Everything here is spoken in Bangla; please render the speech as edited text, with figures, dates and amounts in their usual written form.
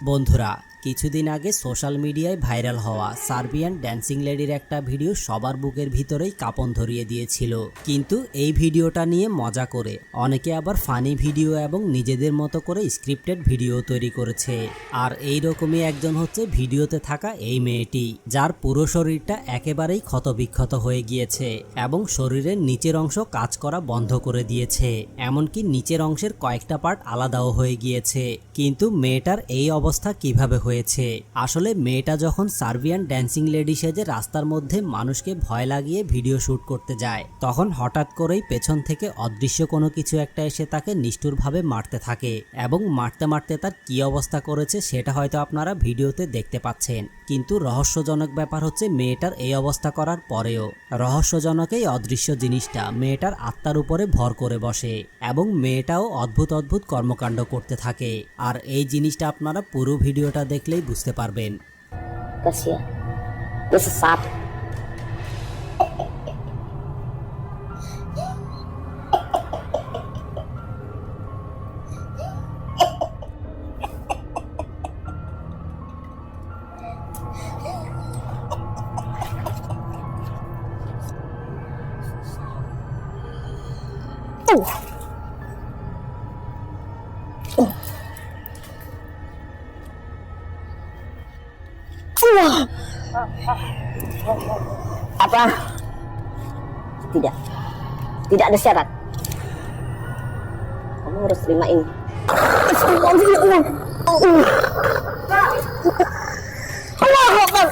বন্ধুরা, কিছুদিন আগে সোশ্যাল মিডিয়ায় ভাইরাল হওয়া সার্বিয়ান ড্যান্সিং লেডির একটা ভিডিও সবার বুকের ভিতরেই কাঁপন ধরিয়ে দিয়েছিল। কিন্তু এই ভিডিওটা নিয়ে মজা করে অনেকে আবার ফানি ভিডিও এবং নিজেদের মতো করে স্ক্রিপ্টেড ভিডিও তৈরি করেছে। আর এই রকমই একজন হচ্ছে ভিডিওতে থাকা এই মেয়েটি, যার পুরো শরীরটা একেবারেই ক্ষতবিক্ষত হয়ে গিয়েছে এবং শরীরের নিচের অংশ কাজ করা বন্ধ করে দিয়েছে, এমনকি নিচের অংশের কয়েকটা পার্ট আলাদাও হয়ে গিয়েছে। কিন্তু মেয়েটার এই অবস্থা কিভাবে হয়েছে? আসলে মেয়েটা যখন সার্বিয়ান ড্যান্সিং লেডি সেজে রাস্তার মধ্যে মানুষকে ভয় লাগিয়ে ভিডিও শুট করতে যায়, তখন হঠাৎ করেই পেছন থেকে অদৃশ্য কোনো কিছু একটা এসে তাকে নিষ্ঠুরভাবে মারতে থাকে এবং মারতে মারতে তার কি অবস্থা করেছে সেটা হয়তো আপনারা ভিডিওতে দেখতে পাচ্ছেন। কিন্তু রহস্যজনক ব্যাপার হচ্ছে মেয়েটার এই অবস্থা করার পরেও রহস্যজনক এই অদৃশ্য জিনিসটা মেয়েটার আত্মার উপরে ভর করে বসে এবং মেয়েটাও অদ্ভুত অদ্ভুত কর্মকাণ্ড করতে থাকে। আর এই জিনিসটা আপনারা পুরো ভিডিওটা দেখলেই বুঝতে পারবেন। Kasihan. Dia sesat. Apa? Tidak. Tidak ada syarat. Kamu harus terima ini. Allahu Akbar.